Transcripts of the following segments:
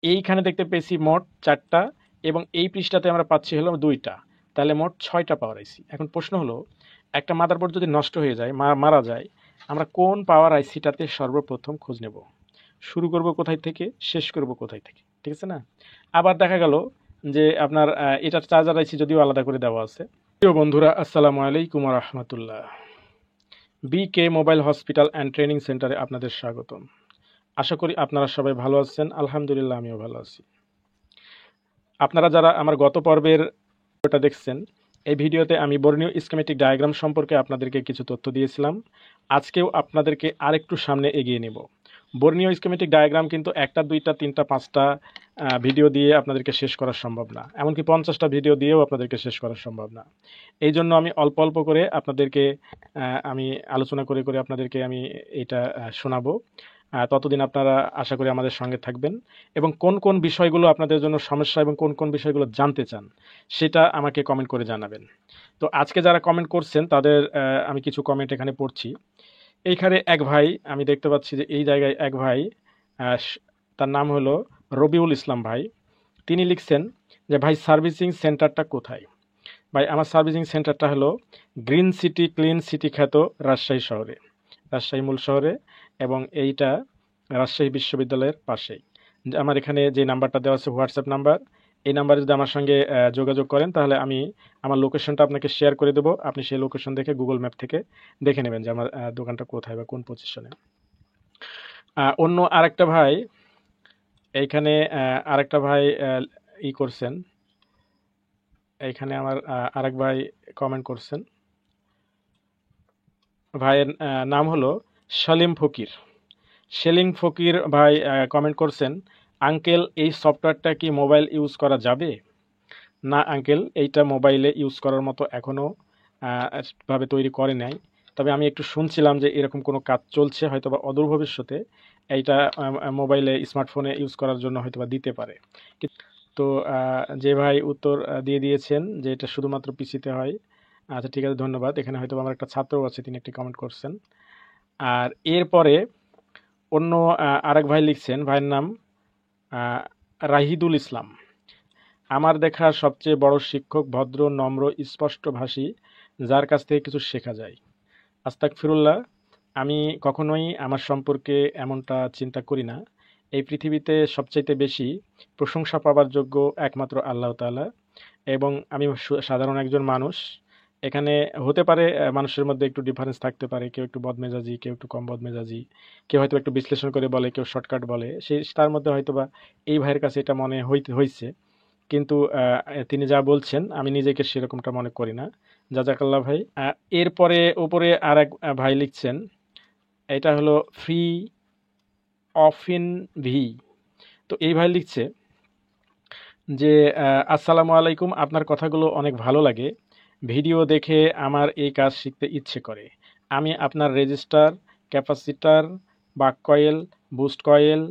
এইখানে দেখতে পেয়েছি মোট 4টা এবং এই পৃষ্ঠাতে আমরা পাচ্ছি হলো 2টা, তাহলে মোট 6টা পাওয়ার আইসি। এখন প্রশ্ন হলো, একটা মাদারবোর্ড যদি নষ্ট হয়ে যায়, মারা যায়, আমরা কোন পাওয়ার আইসিটাতে সর্বপ্রথম খোঁজ নেব? শুরু করব কোথায় থেকে, শেষ করব কোথায় থেকে, ঠিক আছে না? আবার দেখা গেল যে আপনার এটার চার্জার আইসি যদিও আলাদা করে দেওয়া আছে। প্রিয় বন্ধুরা, আসসালামু আলাইকুম ওয়া রাহমাতুল্লাহ। বিকে মোবাইল হসপিটাল অ্যান্ড ট্রেনিং সেন্টারে আপনাদের স্বাগতম। আশা করি আপনারা সবাই ভালো আছেন। আলহামদুলিল্লাহ, আমিও ভালো আছি। আপনারা যারা আমার গত পর্বের ভিডিওটা দেখছেন, এই ভিডিওতে আমি বর্ণীয় স্কিমেটিক ডায়াগ্রাম সম্পর্কে আপনাদেরকে কিছু তথ্য দিয়েছিলাম। আজকেও আপনাদেরকে আরেকটু সামনে এগিয়ে নেব। বর্ণীয় স্কিমেটিক ডায়াগ্রাম কিন্তু 1টা 2টা 3টা 5টা ভিডিও দিয়ে আপনাদেরকে শেষ করা সম্ভব না, এমনকি 50টা ভিডিও দিয়েও আপনাদেরকে শেষ করা সম্ভব না। এই জন্য আমি অল্প অল্প করে আপনাদেরকে আমি আলোচনা করে করে আপনাদেরকে আমি এটা শোনাবো। ততদিন আপনারা আশা করি আমাদের সঙ্গে থাকবেন এবং কোন কোন বিষয়গুলো আপনাদের জন্য সমস্যা এবং কোন কোন বিষয়গুলো জানতে চান সেটা আমাকে কমেন্ট করে জানাবেন। তো আজকে যারা কমেন্ট করছেন তাদের আমি কিছু কমেন্ট এখানে পড়ছি। এইখানে এক ভাই আমি দেখতে পাচ্ছি যে এই জায়গায় এক ভাই, তার নাম হলো রবিউল ইসলাম ভাই। তিনি লিখছেন যে ভাই সার্ভিসিং সেন্টারটা কোথায়? ভাই আমার সার্ভিসিং সেন্টারটা হলো গ্রিন সিটি ক্লিন সিটি খ্যাত রাজশাহী শহরে, রাজশাহী মূল শহরে, এবং এইটা রাজশাহী বিশ্ববিদ্যালয়ের পাশেই। আমার এখানে যে নাম্বারটা দেওয়া আছে হোয়াটসঅ্যাপ নাম্বার, এই নাম্বারে যদি আমার সঙ্গে যোগাযোগ করেন তাহলে আমি আমার লোকেশনটা আপনাকে শেয়ার করে দেবো। আপনি সেই লোকেশন দেখে গুগল ম্যাপ থেকে দেখে নেবেন যে আমার দোকানটা কোথায় বা কোন পজিশনে। অন্য আরেকটা ভাই এইখানে আরেকটা ভাই ই করছেন, এইখানে আমার আরেক ভাই কমেন্ট করছেন। ভাইয়ের নাম হলো সেলিম ফকির ভাই কমেন্ট করছেন, আঙ্কেল এই সফটওয়্যারটা কি মোবাইল ইউজ করা যাবে? না আঙ্কেল, এইটা মোবাইলে ইউজ করার মতো এখনও ভাবে তৈরি করে নাই। তবে আমি একটু শুনছিলাম যে এরকম কোনো কাজ চলছে, হয়তো বা অদূর ভবিষ্যতে এইটা মোবাইলে স্মার্টফোনে ইউজ করার জন্য হয়তো বা দিতে পারে। তো যে ভাই উত্তর দিয়ে দিয়েছেন যে এটা শুধুমাত্র পিসিতে হয়, আচ্ছা ঠিক আছে, ধন্যবাদ। এখানে হয়তো আমার একটা ছাত্রও আছে, তিনি একটি কমেন্ট করছেন। আর এরপরে অন্য আরেক ভাই লিখছেন, ভাইয়ের নাম রাহিদুল ইসলাম। আমার দেখা সবচেয়ে বড় শিক্ষক ভদ্র, নম্র, স্পষ্টভাষী, যার কাছ থেকে কিছু শেখা যায়। আস্তাগফিরুল্লাহ, আমি কখনোই আমার সম্পর্কে এমনটা চিন্তা করি না। এই পৃথিবীতে সবচাইতে বেশি প্রশংসা পাবার যোগ্য একমাত্র আল্লাহ তাআলা, এবং আমি সাধারণ একজন মানুষ। এখানে হতে পারে মানুষের মধ্যে একটু ডিফারেন্স থাকতে পারে, কেউ একটু বদমেজাজি, কেউ একটু কম বদমেজাজি, কেউ হয়তো একটু বিশ্লেষণ করে বলে, কেউ শর্টকাট বলে, তার মধ্যে হয়তো বা এই ভাইয়ের কাছে এটা মনে হয়েছে। কিন্তু তিনি যা বলছেন আমি নিজেকে সেরকমটা মনে করি না। জাজাকাল্লাহ ভাই। এরপরে উপরে আর এক ভাই লিখছেন, এটা হলো ফ্রি অফিন ভি। তো এই ভাই লিখছে যে আসসালামু আলাইকুম, আপনার কথাগুলো অনেক ভালো লাগে, ভিডিও দেখে আমার এই কাজ শিখতে ইচ্ছে করে। আমি আপনার resistor, capacitor, buck coil, boost coil,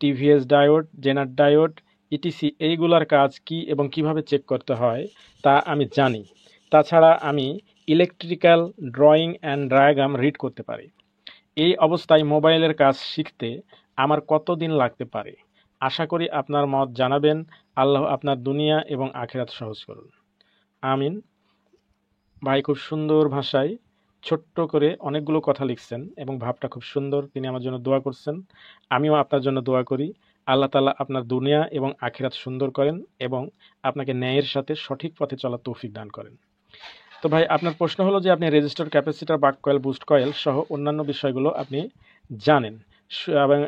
TVS diode, zener diode, ETC এইগুলার কাজ কি এবং কিভাবে চেক করতে হয় তা আমি জানি। তাছাড়া আমি electrical drawing and diagram read করতে পারি। এই অবস্থায় মোবাইলের কাজ শিখতে আমার কতদিন লাগতে পারে? আশা করি আপনার মত জানাবেন। আল্লাহ আপনার দুনিয়া এবং আখিরাত সহজ করুন, আমিন। ভাই খুব সুন্দর ভাষায় ছোট্ট করে অনেকগুলো কথা লিখছেন এবং ভাবটা খুব সুন্দর। তিনি আমার জন্য দোয়া করছেন, আমিও আপনার জন্য দোয়া করি। আল্লাহ তাআলা আপনার দুনিয়া এবং আখিরাত সুন্দর করেন এবং আপনাকে ন্যায়ের সাথে সঠিক পথে চলার তৌফিক দান করেন। তো ভাই আপনার প্রশ্ন হলো যে আপনি রেজিস্টার, ক্যাপাসিটর, বাক কয়েল, বুস্ট কয়েল সহ অন্যান্য বিষয়গুলো আপনি জানেন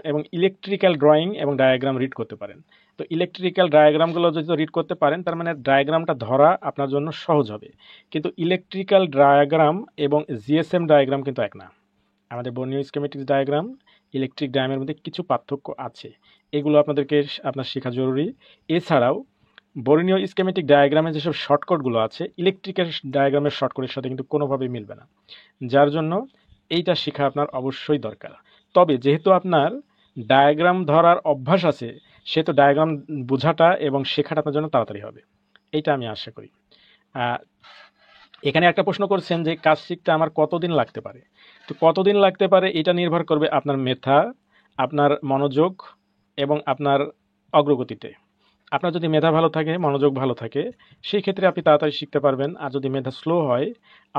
এবং ইলেকট্রিক্যাল ড্রয়িং এবং ডায়াগ্রাম রিড করতে পারেন। তো ইলেকট্রিক্যাল ডায়াগ্রামগুলো যদি রিড করতে পারেন তার মানে ডায়াগ্রামটা ধরা আপনার জন্য সহজ হবে। কিন্তু ইলেকট্রিক্যাল ডায়াগ্রাম এবং জিএসএম ডায়াগ্রাম কিন্তু এক না। আমাদের বর্ণীয় স্কিমেটিক ডায়াগ্রাম, ইলেকট্রিক ডায়াগ্রামের মধ্যে কিছু পার্থক্য আছে, এগুলো আপনার শেখা জরুরি। এছাড়াও বর্ণীয় স্কিমেটিক ডায়াগ্রামে যেসব শর্টকাটগুলো আছে ইলেকট্রিক্যাল ডায়াগ্রামের শর্টকাটের সাথে কিন্তু কোনোভাবেই মিলবে না, যার জন্য এইটা শেখা আপনার অবশ্যই দরকার। তবে যেহেতু আপনার ডায়াগ্রাম ধরার অভ্যাস আছে, সেহেতু ডায়াগ্রাম বোঝাটা এবং শেখাটা আপনার জন্য তাড়াতাড়ি হবে, এইটা আমি আশা করি। এখানে একটা প্রশ্ন করছেন যে কাজ শিখতে আমার কতদিন লাগতে পারে। তো কতদিন লাগতে পারে এটা নির্ভর করবে আপনার মেধা, আপনার মনোযোগ এবং আপনার অগ্রগতিতে। আপনার যদি মেধা ভালো থাকে, মনোযোগ ভালো থাকে, সেই ক্ষেত্রে আপনি তাড়াতাড়ি শিখতে পারবেন। আর যদি মেধা স্লো হয়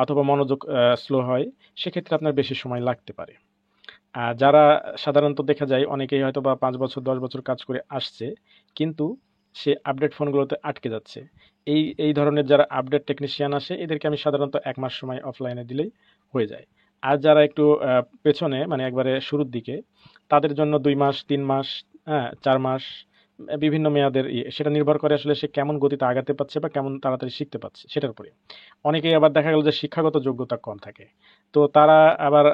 অথবা মনোযোগ স্লো হয়, সেক্ষেত্রে আপনার বেশি সময় লাগতে পারে। যারা সাধারণত দেখা যায় অনেকেই হয়তো বা 5 বছর 10 বছর কাজ করে আসছে, কিন্তু সে আপডেট ফোনগুলোতে আটকে যাচ্ছে। এই ধরনের যারা আপডেট টেকনিশিয়ান আসে, এদেরকে আমি সাধারণত 1 মাস সময় অফলাইনে দিলেই হয়ে যায়। আর যারা একটু পেছনে মানে একবারে শুরুর দিকে, তাদের জন্য 2 মাস, 3 মাস, হ্যাঁ 4 মাস, বিভিন্ন মেয়াদের সেটা নির্ভর করে আসলে সে কেমন গতিতে আগাতে পারছে বা কেমন তাড়াতাড়ি শিখতে পারছে সেটার উপরে। অনেকেই আবার দেখা গেল যে শিক্ষাগত যোগ্যতা কম থাকে। তো তারা আবার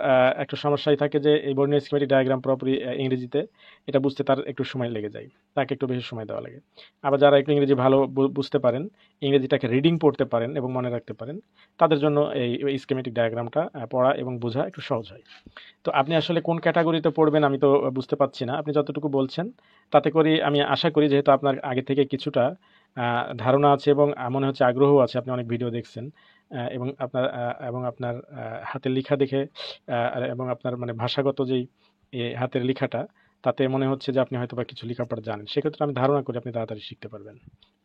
একটু সমস্যায় থাকে যে এই বর্ণীয় স্কিমেটিক ডায়াগ্রাম পুরোপুরি ইংরেজিতে এটা বুঝতে তার একটু সময় লেগে যায়। তাকে একটু বেশি সময় দেওয়া লাগে। আবার যারা একটু ইংরেজি ভালো বুঝতে পারেন, ইংরেজিটাকে রিডিং পড়তে পারেন এবং মনে রাখতে পারেন, তাদের জন্য এই স্কিমেটিক ডায়াগ্রামটা পড়া এবং বোঝা একটু সহজ হয়। তো আপনি আসলে কোন ক্যাটাগরিতে পড়বেন আমি তো বুঝতে পারছি না। আপনি যতটুকু বলছেন তাতে করে আমি আশা করি যেহেতু আপনার আগে থেকে কিছুটা ধারণা আছে এবং মনে হচ্ছে আগ্রহও আছে, আপনি অনেক ভিডিও দেখছেন, এবং আপনার হাতের লেখা দেখে এবং আপনার মানে ভাষাগত যেই হাতের লেখাটা, তাতে মনে হচ্ছে যে আপনি হয়তো বা কিছু লেখাপড়া জানেন। সেক্ষেত্রে আমি ধারণা করি আপনি তাড়াতাড়ি শিখতে পারবেন।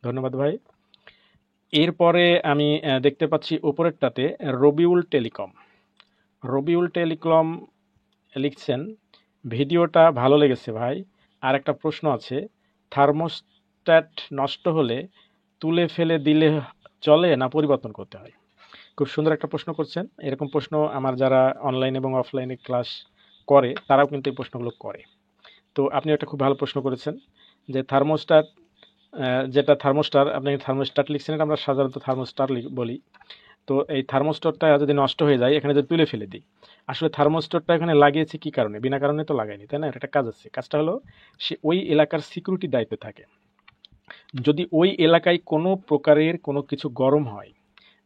ধন্যবাদ ভাই। এরপরে আমি দেখতে পাচ্ছি উপরেরটাতে রবিউল টেলিকম। রবিউল টেলিকম লিখছেন, ভিডিওটা ভালো লেগেছে ভাই। আর একটা প্রশ্ন আছে, থার্মোস্ট্যাট নষ্ট হলে তুলে ফেলে দিলে চলে না পরিবর্তন করতে হয়? খুব সুন্দর একটা প্রশ্ন করছেন। এরকম প্রশ্ন আমার যারা অনলাইন এবং অফলাইনে ক্লাস করে তারাও কিন্তু এই প্রশ্নগুলো করে। তো আপনি একটা খুব ভালো প্রশ্ন করেছেন যে থার্মোস্ট্যাট, যেটা থার্মোস্টার, আপনি থার্মোস্ট্যাট লিখছেন, এটা আমরা সাধারণত থার্মোস্টার বলি। তো এই থার্মোস্টরটা যদি নষ্ট হয়ে যায়, এখানে যদি তুলে ফেলে দিই, আসলে থার্মোস্টরটা এখানে লাগিয়েছি কি কারণে? বিনা কারণে তো লাগাইনি, তাই না? এটা একটা কাজ আছে। কাজটা হলো সে ওই এলাকার সিকিউরিটি দায়িত্বে থাকে। যদি ওই এলাকায় কোনো প্রকারের কোনো কিছু গরম হয়,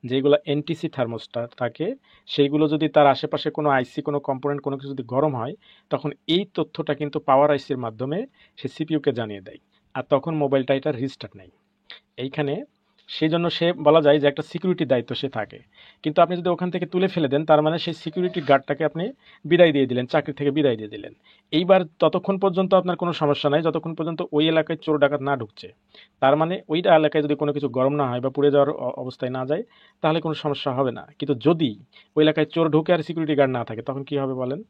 যেগুলো এনটিসি থার্মোস্টার থাকে, সেইগুলো যদি তার আশেপাশে কোনো আইসি, কোনো কম্পোনেন্ট, কোনো কিছু যদি গরম হয়, তখন এই তথ্যটা কিন্তু পাওয়ার আইসির মাধ্যমে সে সিপিইউকে জানিয়ে দেয়। আর তখন মোবাইলটা এটা রিস্টার্ট নেয়। এইখানে সেই জন্য সে বলা যায় যে একটা সিকিউরিটি দায়িত্ব সে থাকে। কিন্তু আপনি যদি ওখান থেকে তুলে ফেলে দেন, তার মানে সেই সিকিউরিটি গার্ডটাকে আপনি বিদায় দিয়ে দিলেন, চাকরি থেকে বিদায় দিয়ে দিলেন। এইবার ততক্ষণ পর্যন্ত আপনার কোনো সমস্যা নাই যতক্ষণ পর্যন্ত ওই এলাকায় চোর ডাকাত না ঢুকছে। তার মানে ওই এলাকায় যদি কোনো কিছু গরম না হয় বা পুড়ে যাওয়ার অবস্থায় না যায়, তাহলে কোনো সমস্যা হবে না। কিন্তু যদি ওই এলাকায় চোর ঢুকে আর সিকিউরিটি গার্ড না থাকে, তখন কি হবে বলেন?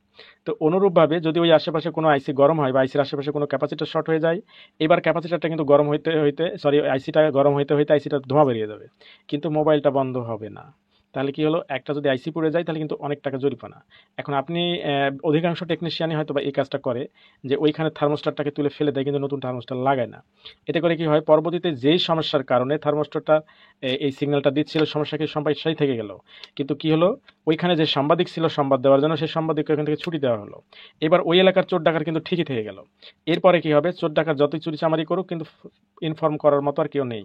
তো অনুরূপভাবে যদি ওই আশেপাশে কোনো আইসি গরম হয় বা আইসির আশেপাশে কোনো ক্যাপাসিটর শর্ট হয়ে যায়, এবার ক্যাপাসিটরটা কিন্তু গরম হইতে হইতে, সরি, আইসিটা গরম হইতে হইতে আইসিটা ধোঁয়া বেরিয়ে যাবে, কিন্তু মোবাইলটা বন্ধ হবে না। তাহলে কি হলো, একটা যদি আইসি পুড়ে যায় তাহলে কিন্তু অনেক টাকা জরিমানা। এখন আপনি অধিকাংশ টেকনিশিয়ানই হয়তো বা এই কাজটা করে যে ওইখানে থার্মোস্টারটাকে তুলে ফেলে দেয়, কিন্তু নতুন থার্মোস্টার লাগায় না। এতে করে কি হয়, পরবর্তীতে যেই সমস্যার কারণে থার্মোস্টারটা এই সিগন্যালটা দিচ্ছিল, সমস্যাকে সমস্যাই থেকে গেল, কিন্তু কি হলো, ওইখানে যে সাংবাদিক ছিল সংবাদ দেওয়ার জন্য, সেই সাংবাদিককে ওখান থেকে ছুটি দেওয়া হলো। এবার ওই এলাকার চোর ডাকার কিন্তু ঠিকই থেকে গেল। এরপরে কি হবে, চোর ডাকার যতই চুরি চামারি করুক, কিন্তু ইনফর্ম করার মতো আর কেউ নেই।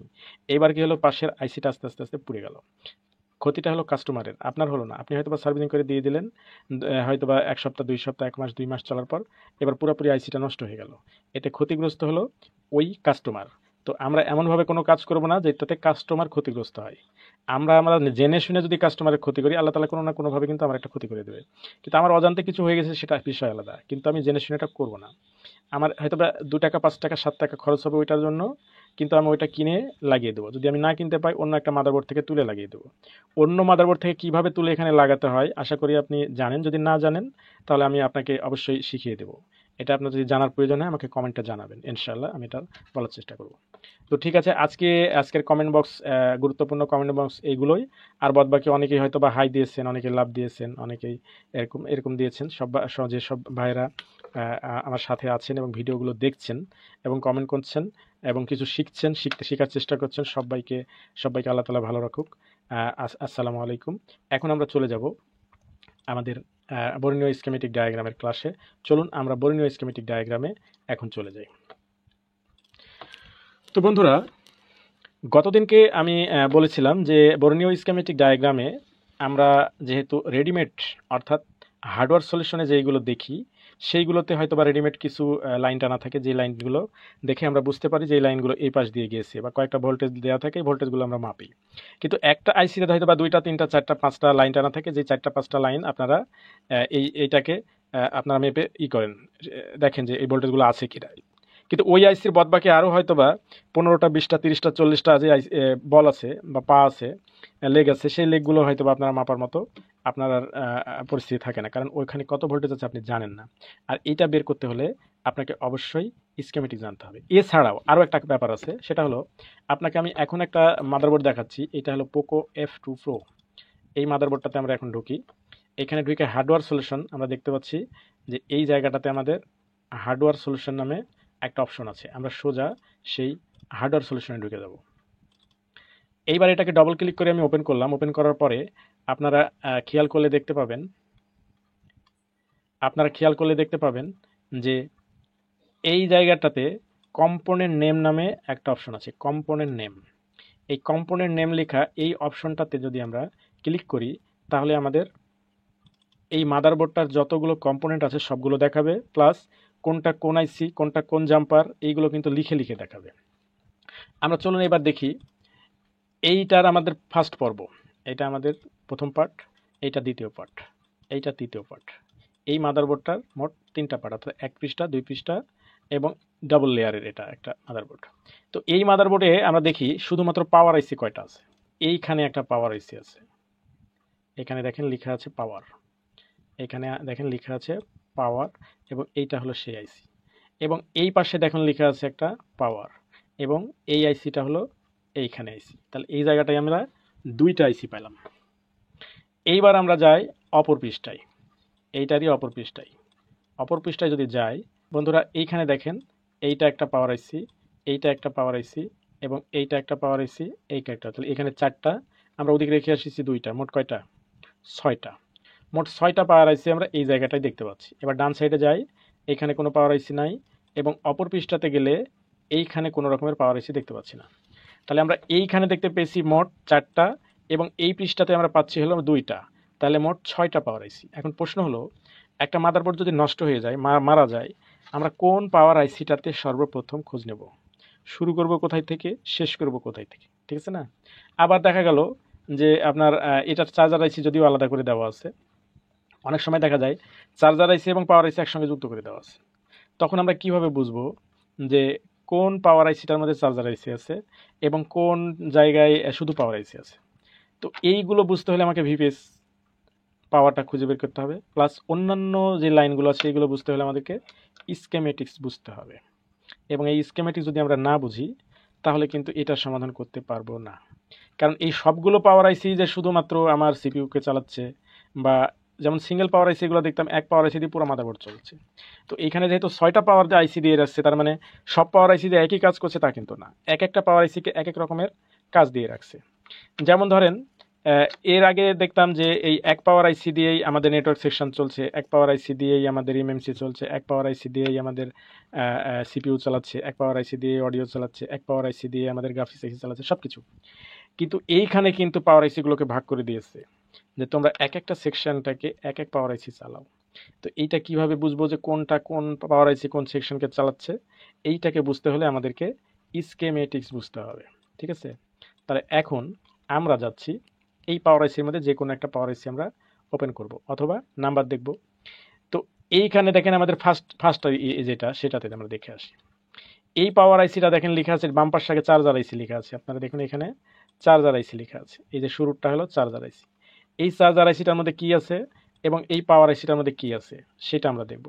এবার কি হলো, পাশের আইসিটা আস্তে আস্তে আস্তে পুড়ে গেল। ক্ষতিটা হলো কাস্টমারের, আপনার হলো না। আপনি হয়তোবা সার্ভিসিং করে দিয়ে দিলেন, হয়তোবা 1 সপ্তাহ 2 সপ্তাহ 1 মাস 2 মাস চলার পর এবার পুরোপুরি আইসিটা নষ্ট হয়ে গেল। এতে ক্ষতিগ্রস্ত হলো ওই কাস্টমার। তো আমরা এমনভাবে কোনো কাজ করব না যেটাতে কাস্টমার ক্ষতিগ্রস্ত হয়। আমরা জেনে শুনে যদি কাস্টমারের ক্ষতি করি, আল্লাহ তাআলা কোনো না কোনোভাবে কিন্তু আমার একটা ক্ষতি করে দেবে। কিন্তু আমার অজান্তে কিছু হয়ে গেছে, সেটা বিষয় আলাদা, কিন্তু আমি জেনে শুনে এটা করবো না। আমার হয়তোবা 2 টাকা 5 টাকা 7 টাকা খরচ হবে ওইটার জন্য, কিন্তু আমি ওইটা কিনে লাগিয়ে দেবো। যদি আমি না কিনতে পাই, অন্য একটা মাদারবোর্ড থেকে তুলে লাগিয়ে দেবো। অন্য মাদারবোর্ড থেকে কিভাবে তুলে এখানে লাগাতে হয় আশা করি আপনি জানেন। যদি না জানেন, তাহলে আমি আপনাকে অবশ্যই শিখিয়ে দেবো। এটা আপনার যদি জানার প্রয়োজন হয়, আমাকে কমেন্টে জানাবেন, ইনশাআল্লাহ আমি এটা বলার চেষ্টা করব। তো ঠিক আছে, আজকের কমেন্ট বক্স, গুরুত্বপূর্ণ কমেন্ট বক্স এইগুলোই। আর বাদবাকি অনেকেই হয়তো বা হাই দিয়েছেন, অনেকে লাভ দিয়েছেন, অনেকেই এরকম এরকম দিয়েছেন। যেসব ভাইয়েরা আমার সাথে আছেন এবং ভিডিওগুলো দেখছেন এবং কমেন্ট করছেন এবং কিছু শিখছেন, শেখার চেষ্টা করছেন, সবাইকে আল্লাহ তাআলা ভালো রাখুক। আসসালামু আলাইকুম। এখন আমরা চলে যাব আমাদের বর্ণীয় স্কিমেটিক ডায়াগ্রামের ক্লাসে। চলুন আমরা বর্ণীয় স্কিমেটিক ডায়াগ্রামে এখন চলে যাই। তো বন্ধুরা, গতদিনকে আমি বলেছিলাম যে বর্ণীয় স্কিমেটিক ডায়াগ্রামে আমরা যেহেতু রেডিমেড, অর্থাৎ হার্ডওয়্যার সলিউশনে যেইগুলো দেখি, সেইগুলোতে হয়তো বা রেডিমেড কিছু লাইন টানা থাকে, যে লাইনগুলো দেখে আমরা বুঝতে পারি যে এই লাইনগুলো এই পাশ দিয়ে গিয়েছে, বা কয়েকটা ভোল্টেজ দেওয়া থাকে, এই ভোল্টেজগুলো আমরা মাপি। কিন্তু একটা আইসিতে হয়তো বা 2টা 3টা 4টা 5টা লাইন টানা থাকে, যে 4টা 5টা লাইন আপনারা এইটাকে আপনারা মেপে করেন, দেখেন যে এই ভোল্টেজগুলো আছে কিনা। কিন্তু ওই আইসির বদবাকি আরও হয়তো বা 15টা 20টা 30টা 40টা যে বল আছে বা পা আছে, লেগ আছে, সেই লেগগুলো হয়তো বা আপনারা মাপার মতো আপনার আর পরিস্থিতি থাকে না, কারণ ওইখানে কত ভোল্টেজ আছে আপনি জানেন না। আর এটা বের করতে হলে আপনাকে অবশ্যই স্কিমেটিক জানতে হবে। এছাড়াও আরও একটা ব্যাপার আছে, সেটা হলো আপনাকে আমি এখন একটা মাদারবোর্ড দেখাচ্ছি। এটা হলো পোকো F2 Pro। এই মাদারবোর্ডটাতে আমরা এখন ঢুকি। এখানে ঢুকে হার্ডওয়্যার সলিউশন আমরা দেখতে পাচ্ছি যে এই জায়গাটাতে আমাদের হার্ডওয়্যার সলিউশন নামে একটা অপশন আছে। আমরা সোজা সেই হার্ডওয়্যার সলিউশনে ঢুকে যাব। এইবার এটাকে ডবল ক্লিক করে আমি ওপেন করলাম। ওপেন করার পরে আপনারা খেয়াল করলে দেখতে পাবেন যে এই জায়গাটাতে কম্পোনেন্ট নেম নামে একটা অপশন আছে, কম্পোনেন্ট নেম। এই কম্পোনেন্ট নেম লেখা এই অপশনটাতে যদি আমরা ক্লিক করি তাহলে আমাদের এই মাদারবোর্ডটার যতগুলো কম্পোনেন্ট আছে সবগুলো দেখাবে, প্লাস কোনটা কোন আইসি, কোনটা কোন জাম্পার, এইগুলো কিন্তু লিখে লিখে দেখাবে। আমরা চলুন এবার দেখি। এইটার আমাদের ফার্স্ট পর্ব, এটা আমাদের প্রথম পার্ট, এইটা দ্বিতীয় পার্ট, এইটা তৃতীয় পার্ট। এই মাদারবোর্ডটার মোট 3টা পার্ট, অর্থাৎ 1 পৃষ্ঠা 2 পৃষ্ঠা এবং ডাবল লেয়ারের এটা একটা মাদারবোর্ড। তো এই মাদারবোর্ডে আমরা দেখি শুধুমাত্র পাওয়ার আইসি কয়টা আছে। এইখানে একটা পাওয়ার আইসি আছে, এখানে দেখেন লেখা আছে পাওয়ার, এখানে দেখেন লেখা আছে পাওয়ার, এবং এইটা হলো সেই আইসি। এবং এই পাশে দেখুন লেখা আছে একটা পাওয়ার, এবং এই আইসিটা হলো এইখানে আইসি। তাহলে এই জায়গাটায় আমরা 2টা আইসি পেলাম। এইবার আমরা যাই অপর পৃষ্ঠায়, এইটারই অপর পৃষ্ঠায় যদি যাই বন্ধুরা, এইখানে দেখেন এইটা একটা পাওয়ার আইসি, এইটা একটা পাওয়ার আইসি, এবং এইটা একটা পাওয়ার আইসি, এইটা একটা। তাহলে এখানে 4টা, আমরা ওদিকে রেখে আসছি 2টা, মোট কয়টা? 6টা। মোট 6টা পাওয়ার আইসি আমরা এই জায়গাটায় দেখতে পাচ্ছি। এবার ডান সাইডে যাই, এখানে কোনো পাওয়ার আইসি নাই, এবং অপর পৃষ্ঠাতে গেলে এইখানে কোনো রকমের পাওয়ার আইসি দেখতে পাচ্ছি না। তাহলে আমরা এইখানে দেখতে পেয়েছি মোট 4টা, এবং এই পৃষ্ঠাতে আমরা পাচ্ছি হলো 2টা, তাহলে মোট 6টা পাওয়ার আইসি। এখন প্রশ্ন হলো, একটা মাদারবোর্ড যদি নষ্ট হয়ে যায়, মারা যায়, আমরা কোন পাওয়ার আইসিটাতে সর্বপ্রথম খোঁজ নেব? শুরু করব কোথায় থেকে, শেষ করব কোথায় থেকে, ঠিক আছে না? আবার দেখা গেল যে আপনার এটার চার্জার আইসি যদিও আলাদা করে দেওয়া আছে, অনেক সময় দেখা যায় চার্জার আইসি এবং পাওয়ার আইসি একসঙ্গে যুক্ত করে দেওয়া আছে। তখন আমরা কিভাবে বুঝবো যে কোন পাওয়ার আইসিটার মধ্যে চার্জার আইসি আছে এবং কোন জায়গায় শুধু পাওয়ার আইসি আছে? তো এইগুলো বুঝতে হলে আমাকে ভিপিএস পাওয়ারটা খুঁজে বের করতে হবে, প্লাস অন্যান্য যে লাইনগুলো আছে এগুলো বুঝতে হলে আমাদেরকে স্কেমেটিক্স বুঝতে হবে। এবং এই স্কেমেটিক্স যদি আমরা না বুঝি তাহলে কিন্তু এটার সমাধান করতে পারবো না। কারণ এই সবগুলো পাওয়ার আইসি যে শুধুমাত্র আমার সিপিইউকে চালাচ্ছে, বা যেমন সিঙ্গেল পাওয়ার আইসি এগুলো দেখতাম এক পাওয়ার আইসি দিয়ে পুরো মাদারবোর্ড চলছে। তো এখানে যেহেতু 6টা পাওয়ার আইসি দিয়ে রাখছে, তার মানে সব পাওয়ার আইসি দিয়ে একই কাজ করছে তা কিন্তু না, এক একটা পাওয়ার আইসিকে এক এক রকমের কাজ দিয়ে রাখছে। যেমন ধরেন এর আগে দেখতাম যে এই এক পাওয়ার আইসি দিয়েই আমাদের নেটওয়ার্ক সেকশন চলছে, এক পাওয়ার আইসি দিয়েই আমাদের এমএমসি চলছে, এক পাওয়ার আইসি দিয়েই আমাদের সিপিইউ চালাচ্ছে, এক পাওয়ার আইসি দিয়ে অডিও চালাচ্ছে, এক পাওয়ার আইসি দিয়ে আমাদের গ্রাফিক্স আইসি চালাচ্ছে, সব কিছু। কিন্তু এইখানে কিন্তু পাওয়ার আইসিগুলোকে ভাগ করে দিয়েছে যে তোমরা এক একটা সেকশনটাকে এক এক পাওয়ার আইসি চালাও। তো এইটা কিভাবে বুঝবো যে কোনটা কোন পাওয়ার আইসি কোন সেকশনকে চালাচ্ছে? এইটাকে বুঝতে হলে আমাদেরকে স্কেমেটিক্স বুঝতে হবে, ঠিক আছে? তাহলে এখন আমরা যাচ্ছি এই পাওয়ার আইসির মধ্যে যে কোনো একটা পাওয়ার আইসি আমরা ওপেন করব অথবা নাম্বার দেখব। তো এইখানে দেখেন আমাদের ফার্স্ট যেটা, সেটাতে আমরা দেখে আসি। এই পাওয়ার আইসিটা দেখেন লেখা আছে বাম পাশে আগে চার্জার আইসি লেখা আছে, আপনারা দেখুন এখানে চার্জার আইসি লেখা আছে। এই যে শুরুটা হলো চার্জার আইসি। এই চার্জার আইসিটার মধ্যে কি আছে এবং এই পাওয়ার আইসিটার মধ্যে কি আছে সেটা আমরা দেখব।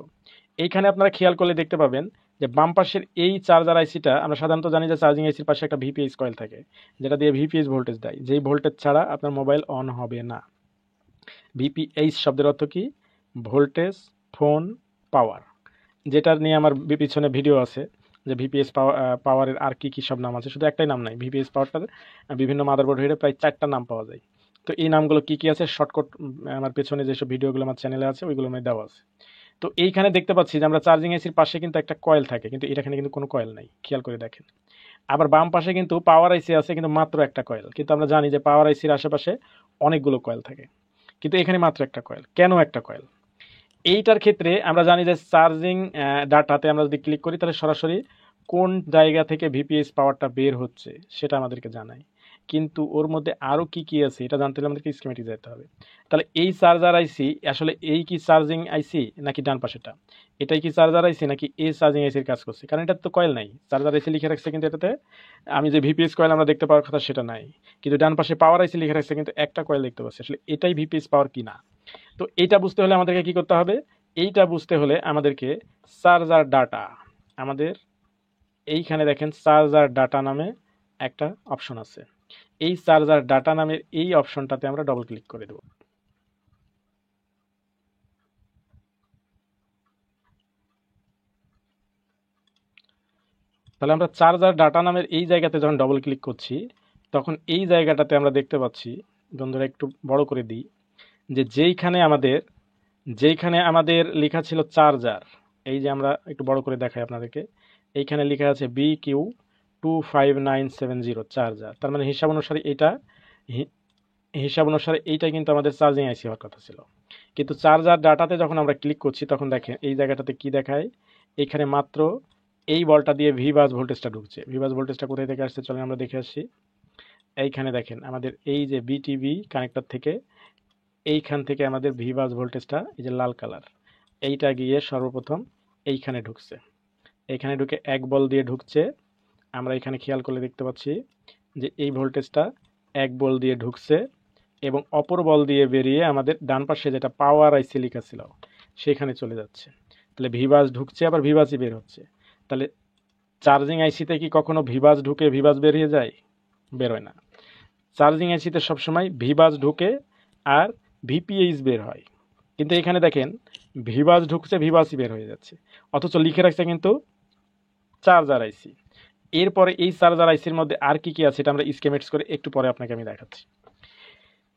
এইখানে আপনারা খেয়াল করলে দেখতে পাবেন যে বাম পাশের এই চার্জার আইসিটা, আমরা সাধারণত জানি যে চার্জিং আইসির পাশে একটা ভিপিএস কয়েল থাকে, যেটা দিয়ে ভিপিএস ভোল্টেজ দেয়, যেই ভোল্টেজ ছাড়া আপনার মোবাইল অন হবে না। ভিপিএস শব্দের অর্থ কি? ভোল্টেজ ফোন পাওয়ার, যেটার নিয়ে আমার পিছনে ভিডিও আছে যে ভিপিএস পাওয়ারের আর কি কি সব নাম আছে, শুধু একটাই নাম নাই। ভিপিএস পাওয়ারটার বিভিন্ন মাদারবোর্ড হয়ে প্রায় 4টা নাম পাওয়া যায়। তো এই নামগুলো কি কি আছে শর্টকাট আমার পেছনে যেসব ভিডিওগুলো আমার চ্যানেলে আছে ওইগুলো মধ্যে দেওয়া আছে। তো এইখানে দেখতে পাচ্ছি যে আমরা চার্জিং আইসির পাশে কিন্তু একটা কয়েল থাকে, কিন্তু এখানে কিন্তু কোনো কয়েল নাই, খেয়াল করে দেখেন। আবার বাম পাশে কিন্তু পাওয়ার আইসি আছে, কিন্তু মাত্র একটা কয়েল। কিন্তু আমরা জানি যে পাওয়ার আইসির আশেপাশে অনেকগুলো কয়েল থাকে, কিন্তু এখানে মাত্র একটা কয়েল। কেন একটা কয়েল? এইটার ক্ষেত্রে আমরা জানি যে চার্জিং ডাটাতে আমরা যদি ক্লিক করি তাহলে সরাসরি কোন জায়গা থেকে ভিপিএস পাওয়ারটা বের হচ্ছে সেটা আমাদেরকে জানায়। কিন্তু ওর মধ্যে আরও কি কি আছে এটা জানতে হলে আমাদেরকে স্কিমেটিক যেতে হবে। তাহলে এই চার্জার আইসি আসলে এই কি চার্জিং আইসি নাকি ডান পাশেটা, এটাই কি চার্জার আইসি নাকি এই চার্জিং আইসির কাজ করছে? কারণ এটা তো কয়েল নাই, চার্জার আইসি লিখে রাখছে কিন্তু এটাতে আমি যে ভিপিএস কয়েল আমরা দেখতে পাওয়ার কথা সেটা নাই, কিন্তু ডান পাশে পাওয়ার আইসি লিখে রাখছে কিন্তু একটা কয়েল দেখতে পাচ্ছি, আসলে এটাই ভিপিএস পাওয়ার কি না। তো এটা বুঝতে হলে আমাদেরকে কি করতে হবে? এইটা বুঝতে হলে আমাদেরকে চার্জার ডাটা, আমাদের এইখানে দেখেন চার্জার ডাটা নামে একটা অপশন আছে, এই চার্জার ডাটা নামের এই অপশনটাতে আমরা ডবল ক্লিক করে দেব। তাহলে আমরা চার্জার ডাটা নামের এই জায়গাতে যখন ডবল ক্লিক করছি তখন এই জায়গাটাতে আমরা দেখতে পাচ্ছি, বন্ধুরা একটু বড় করে দিই, যে যেইখানে আমাদের লেখা ছিল চার্জার, এই যে আমরা একটু বড় করে দেখাই আপনাদেরকে, এইখানে লেখা আছে BQ25970 চার্জার, তার মানে হিসাব অনুসারে এইটা কিন্তু আমাদের চার্জিং আইসি হওয়ার কথা ছিল। কিন্তু চার্জার ডাটাতে যখন আমরা ক্লিক করছি তখন দেখেন এই জায়গাটাতে কি দেখায়, এখানে মাত্র এই বলটা দিয়ে ভি বাস ভোল্টেজটা ঢুকছে। ভি বাস ভোল্টেজটা কোথায় থেকে আসছে চলেন আমরা দেখে আসি। এইখানে দেখেন আমাদের এই যে বিটিভি কানেক্টর থেকে এইখান থেকে আমাদের ভি বাস ভোল্টেজটা, এই যে লাল কালার, এইটা গিয়ে সর্বপ্রথম এইখানে ঢুকছে, এইখানে ঢুকে এক বল দিয়ে ঢুকছে। আমরা এখানে খেয়াল করলে দেখতে পাচ্ছি যে এই ভোল্টেজটা এক বল দিয়ে ঢুকছে এবং অপর বল দিয়ে বেরিয়ে আমাদের ডান পাশে যেটা পাওয়ার আইসি লেখা ছিল সেখানে চলে যাচ্ছে। তাহলে ভিবাস ঢুকছে আবার ভিবাসই বের হচ্ছে। তাহলে চার্জিং আইসিতে কি কখনো ভিবাস ঢুকে ভিবাস বেরিয়ে যায়? বেরোয় না। চার্জিং আইসিতে সবসময় ভিবাস ঢুকে আর ভিপিএইচ বের হয়, কিন্তু এখানে দেখেন ভিবাস ঢুকছে ভিবাসই বের হয়ে যাচ্ছে, অথচ লিখে রাখছে কিন্তু চার্জার আইসি। এরপরে এই চার্জার আইসির মধ্যে আর কি কি আছে এটা আমরা স্কেমেটিক্স করে একটু পরে আপনাকে আমি দেখাচ্ছি।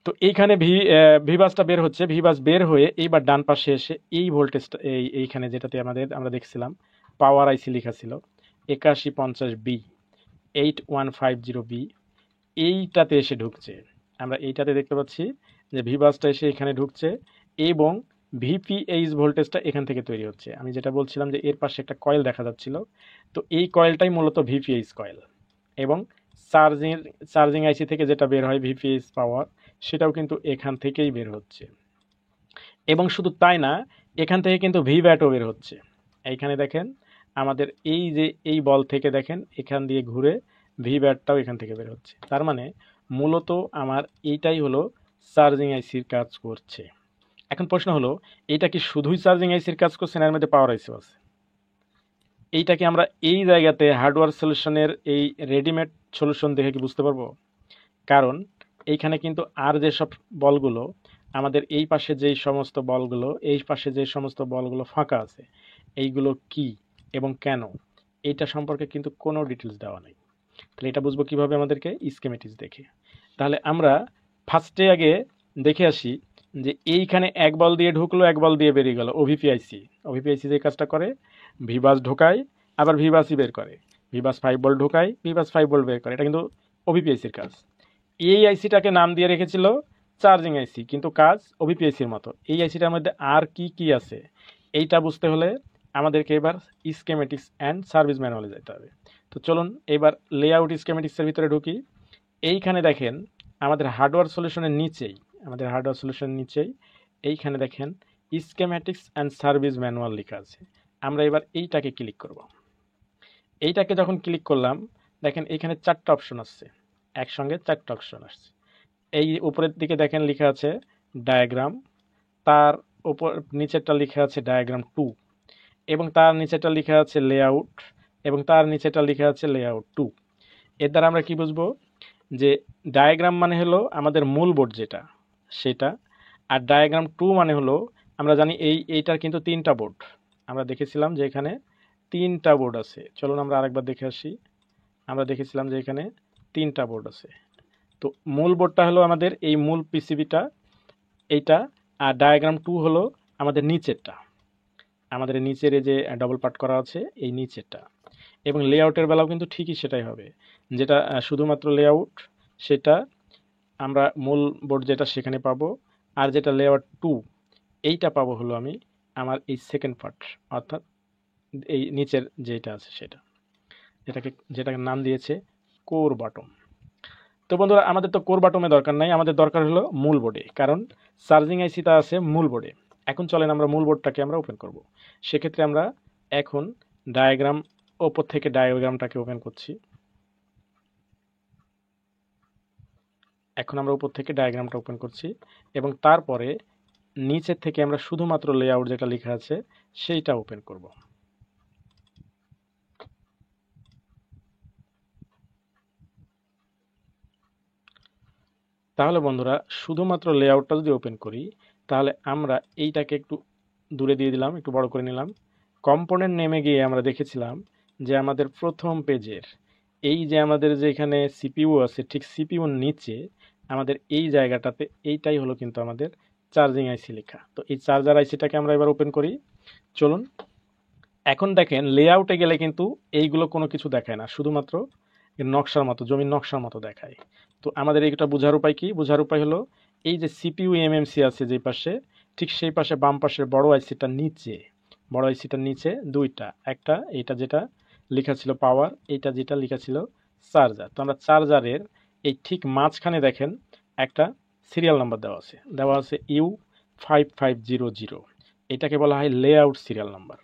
তো এইখানে ভিবাসটা বের হচ্ছে, ভিবাস বের হয়ে এইবার ডান পাশে এসে এই ভোল্টেজটা এইখানে যেটাতে আমরা দেখছিলাম পাওয়ার আইসি লেখা ছিল 8150B 8150B, এইটাতে এসে ঢুকছে। আমরা এইটাতে দেখতে পাচ্ছি যে ভিবাসটা এসে এখানে ঢুকছে এবং ভিপিএইচ ভোল্টেজটা এখান থেকে তৈরি হচ্ছে। আমি যেটা বলছিলাম যে এর পাশে একটা কয়েল দেখা যাচ্ছিল, তো এই কয়েলটাই মূলত ভিপিএইচ কয়েল এবং চার্জিং আইসি থেকে যেটা বের হয় ভিপিএইচ পাওয়ার, সেটাও কিন্তু এখান থেকেই বের হচ্ছে। এবং শুধু তাই না, এখান থেকে কিন্তু ভিভ্যাটও বের হচ্ছে। এইখানে দেখেন আমাদের এই যে এই বল থেকে দেখেন এখান দিয়ে ঘুরে ভিভ্যাটটাও এখান থেকে বের হচ্ছে। তার মানে মূলত আমার এইটাই হলো চার্জিং আইসির কাজ করছে। এখন প্রশ্ন হলো এইটা কি শুধুই চার্জিং আইসির কাজ করছে না এর মধ্যে পাওয়ার আইসিও আছে? এইটাকে আমরা এই জায়গাতে হার্ডওয়্যার সলিউশনের এই রেডিমেড সলিউশন দেখে কি বুঝতে পারবো? কারণ এইখানে কিন্তু আর যেসব বলগুলো আমাদের এই পাশে যেই সমস্ত বলগুলো ফাঁকা আছে, এইগুলো কি এবং কেন এইটা সম্পর্কে কিন্তু কোনো ডিটেলস দেওয়া নেই। তাহলে এটা বুঝবো কিভাবে? আমাদেরকে স্কিমেটিক্স দেখে। তাহলে আমরা ফার্স্টে আগে দেখে আসি যে এইখানে এক বল দিয়ে ঢুকলো এক বল দিয়ে বেরিয়ে গেল ওভিপিআইসি। ওভিপিআইসি যে কাজটা করে ভিবাস ঢোকায় আবার ভিবাসই বের করে, ভিবাস 5 ভোল্ট ঢোকায় ভিবাস 5 ভোল্ট বের করে, এটা কিন্তু ওভিপিআইসির কাজ। এই আইসিটাকে নাম দিয়ে রেখেছিল চার্জিং আইসি, কিন্তু কাজ ওভিপিআইসির মতো। এই আইসিটার মধ্যে আর কি কি আছে এইটা বুঝতে হলে আমাদেরকে এবার স্কেমেটিক্স অ্যান্ড সার্ভিস ম্যানুয়ালে যেতে হবে। তো চলুন এবার লেআউট স্কেমেটিক্সের ভিতরে ঢুকি। এইখানে দেখেন আমাদের হার্ডওয়্যার সলিউশনের নিচেই এইখানে দেখেন স্কেমেটিক্স অ্যান্ড সার্ভিস ম্যানুয়াল লেখা আছে। আমরা এবার এইটাকে ক্লিক করব। এইটাকে যখন ক্লিক করলাম দেখেন এইখানে চারটা অপশন আসছে, একসঙ্গে চারটা অপশন আসছে। এই উপরের দিকে দেখেন লেখা আছে ডায়াগ্রাম, তার উপর নিচেরটা লেখা আছে ডায়াগ্রাম 2, এবং তার নিচেরটা লেখা আছে লেআউট, এবং তার নিচেরটা লেখা আছে লেআউট 2। এর দ্বারা আমরা কি বুঝবো? যে ডায়াগ্রাম মানে হলো আমাদের মূল বোর্ড যেটা সেটা, আর ডায়াগ্রাম 2 মানে হলো আমরা জানি এইটার কিন্তু 3টা বোর্ড। আমরা দেখেছিলাম যে এখানে 3টা বোর্ড আছে। চলুন আমরা আরেকবার দেখে আসি। আমরা দেখেছিলাম যে এখানে 3টা বোর্ড আছে। তো মূল বোর্ডটা হলো আমাদের এই মূল পিসিবিটা এইটা, আর ডায়াগ্রাম 2 হলো আমাদের নিচেরটা, আমাদের নিচের যে ডবল পার্ট করা আছে এই নিচেরটা। এবং লেআউটের বেলাও কিন্তু ঠিকই সেটাই হবে, যেটা শুধুমাত্র লেআউট সেটা আমরা মূল বোর্ড যেটা সেখানে পাবো, আর যেটা লেআউট 2 এইটা পাবো হলো আমি আমার এই সেকেন্ড পার্ট, অর্থাৎ এই নিচের যেটা আছে সেটা, যেটাকে নাম দিয়েছে কোর বটম। তো বন্ধুরা আমাদের তো কোর বাটমে দরকার নাই, আমাদের দরকার হলো মূল বোর্ডে, কারণ চার্জিং আইসিটা আছে মূল বোর্ডে। এখন চলেন আমরা মূল বোর্ডটাকে আমরা ওপেন করব। সেক্ষেত্রে আমরা এখন ডায়াগ্রাম, ওপর থেকে ডায়াগ্রামটাকে ওপেন করছি। এখন আমরা উপর থেকে ডায়াগ্রামটা ওপেন করছি এবং তারপরে নিচের থেকে আমরা শুধুমাত্র লেআউট যেটা লেখা আছে সেইটা ওপেন করব। তাহলে বন্ধুরা শুধুমাত্র লেআউটটা যদি ওপেন করি তাহলে আমরা এইটাকে একটু দূরে দিয়ে দিলাম, একটু বড় করে নিলাম। কম্পোনেন্ট নেমে গিয়ে আমরা দেখেছিলাম যে আমাদের প্রথম পেজের এই যে আমাদের যে এখানে সিপিইউ আছে, ঠিক সিপিইউর নিচে আমাদের এই জায়গাটাতে এইটাই হলো কিন্তু আমাদের চার্জিং আইসি লেখা। তো এই চার্জার আইসিটাকে আমরা এবার ওপেন করি। চলুন, এখন দেখেন লেআউটে গেলে কিন্তু এইগুলো কোনো কিছু দেখায় না, শুধুমাত্র নকশার মতো, জমির নকশার মতো দেখায়। তো আমাদের এইটা বোঝার উপায় কি? বোঝার উপায় হলো এই যে সিপিইউ এমএমসি আছে যে পাশে, ঠিক সেই পাশে বাম পাশের বড় আইসিটার নিচে, বড় আইসিটার নিচে দুইটা, একটা এইটা যেটা লেখা ছিল পাওয়ার, এইটা যেটা লেখা ছিল চার্জার। তো আমরা চার্জারের এই ঠিক মাঝখানে দেখেন একটা সিরিয়াল নাম্বার দেওয়া আছে U5500। এটাকে বলা হয় লেআউট সিরিয়াল নাম্বার।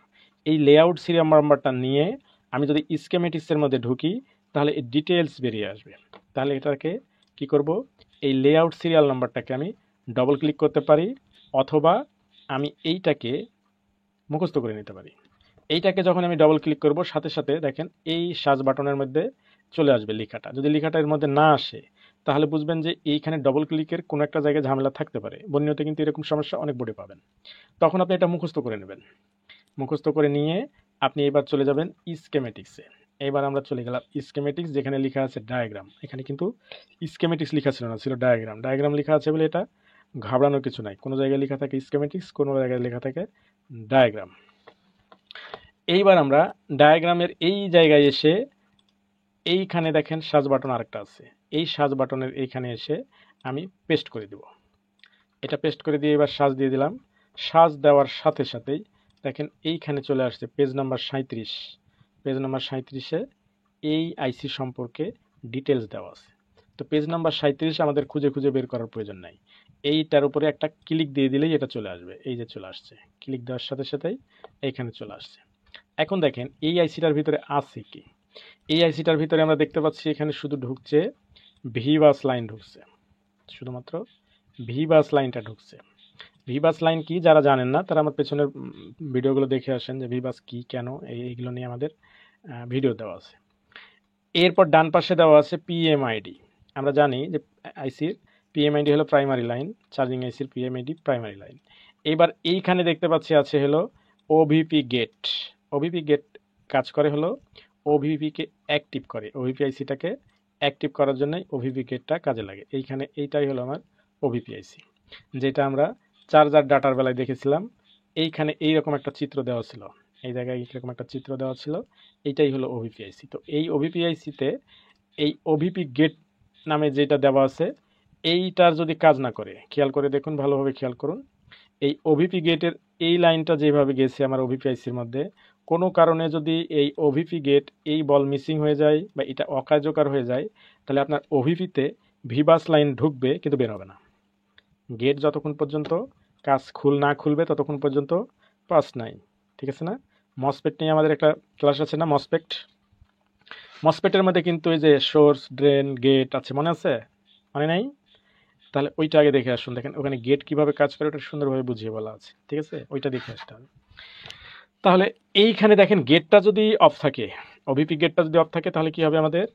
এই লেআউট সিরিয়াল নাম্বারটা নিয়ে আমি যদি স্কেমেটিক্সের মধ্যে ঢুকি তাহলে এই ডিটেলস বেরিয়ে আসবে। তাহলে এটাকে কি করব, এই লেআউট সিরিয়াল নাম্বারটাকে আমি ডবল ক্লিক করতে পারি, অথবা আমি এইটাকে মুখস্থ করে নিতে পারি। এইটাকে যখন আমি ডবল ক্লিক করব সাথে সাথে দেখেন এই সার্চ বাটনের মধ্যে চলে আসবে লেখাটা। যদি লেখাটা এর মধ্যে না আসে তাহলে বুঝবেন যে এইখানে ডবল ক্লিকের কোনো একটা জায়গায় ঝামেলা থাকতে পারে। বন্যতে কিন্তু এরকম সমস্যা অনেক বোর্ডে পাবেন। তখন আপনি এটা মুখস্থ করে নেবেন। মুখস্থ করে নিয়ে আপনি এবার চলে যাবেন স্কেমেটিক্সে। এবার আমরা চলে গেলাম স্কেমেটিক্স, যেখানে লেখা আছে ডায়াগ্রাম। এখানে কিন্তু স্কেমেটিক্স লেখা ছিল না, ছিল ডায়াগ্রাম। ডায়াগ্রাম লেখা আছে বলে এটা ঘাবড়ানোর কিছু নাই। কোনো জায়গায় লেখা থাকে স্কেমেটিক্স, কোনো জায়গায় লেখা থাকে ডায়াগ্রাম। এইবার আমরা ডায়াগ্রামের এই জায়গায় এসে এইখানে দেখেন সার্চ বাটন আরেকটা আছে, এই সার্চ বাটনের এইখানে এসে আমি পেস্ট করে দেব। এটা পেস্ট করে দিয়ে এবার সার্চ দিয়ে দিলাম। সার্চ দেওয়ার সাথে সাথেই দেখেন এইখানে চলে আসছে পেজ নাম্বার 37। পেজ নাম্বার 37-এ এই আইসি সম্পর্কে ডিটেলস দেওয়া আছে। তো পেজ নাম্বার 37 আমাদের খুঁজে খুঁজে বের করার প্রয়োজন নাই। এইটার উপরে একটা ক্লিক দিয়ে দিলেই এটা চলে আসবে। এই যে চলে আসছে, ক্লিক দেওয়ার সাথে সাথেই এইখানে চলে আসছে। এখন দেখেন এই আইসিটার ভিতরে আছে কি। এই আইসিটার ভিতরে আমরা দেখতে পাচ্ছি এখানে শুধু ঢুকছে ভিবাস লাইন ঢুকছে, শুধুমাত্র ভিবাস লাইনটা ঢুকছে। ভিবাস লাইন কি যারা জানেন না তারা আমার পেছনের ভিডিওগুলো দেখে আসেন যে ভিবাস কি, কেন, এইগুলো নিয়ে আমাদের ভিডিও দেওয়া আছে। এরপর ডান পাশে দেওয়া আছে পিএমআইডি। আমরা জানি যে আইসির পিএমআইডি হলো প্রাইমারি লাইন, চার্জিং আইসির পিএমআইডি প্রাইমারি লাইন। এবার এইখানে দেখতে পাচ্ছি আছে হলো ওভিপি গেট। ওভিপি গেট কাজ করে হলো ওভিপিকে অ্যাক্টিভ করে, ওভিপি আইসিটাকে অ্যাক্টিভ করার জন্যই ওভিপি গেটটা কাজে লাগে। এইখানে এইটাই হলো আমার ওভিপি আইসি, যেটা আমরা চার্জার ডাটার বেলায় দেখেছিলাম। এইখানে এইরকম একটা চিত্র দেওয়া ছিল, এই জায়গায় এইরকম একটা চিত্র দেওয়া ছিল, এইটাই হলো ওভিপি আইসি। তো এই ওভিপি আইসিতে এই ওভিপি গেট নামে যেটা দেওয়া আছে এইটার যদি কাজ না করে, খেয়াল করে দেখুন, ভালোভাবে খেয়াল করুন, এই ওভিপি গেটের এই লাইনটা যেভাবে গেছে আমার ওভিপি আইসির মধ্যে, কোনো কারণে যদি এই ওভিপি গেট এই বল মিসিং হয়ে যায় বা এটা অকার্যকর হয়ে যায় তাহলে আপনার ওভিপিতে ভিবাস লাইন ঢুকবে কিন্তু বের হবে না। গেট যতক্ষণ পর্যন্ত কাজ না খুলবে ততক্ষণ পর্যন্ত পাস নাই, ঠিক আছে না? মসপেট নিয়ে আমাদের একটা ক্লাস আছে না, মসপেটের মধ্যে কিন্তু এই যে সোর্স, ড্রেন, গেট আছে, মনে আছে? মনে নাই? তাহলে ওইটা আগে দেখে আসুন। দেখেন ওখানে গেট কিভাবে কাজ করে ওটা সুন্দরভাবে বুঝিয়ে বলা আছে, ঠিক আছে? ওইটা দেখে আসতে হবে। তাহলে এইখানে দেখেন গেটটা যদি অফ থাকে, ওভিপি গেটটা যদি অফ থাকে তাহলে কি হবে, আমাদের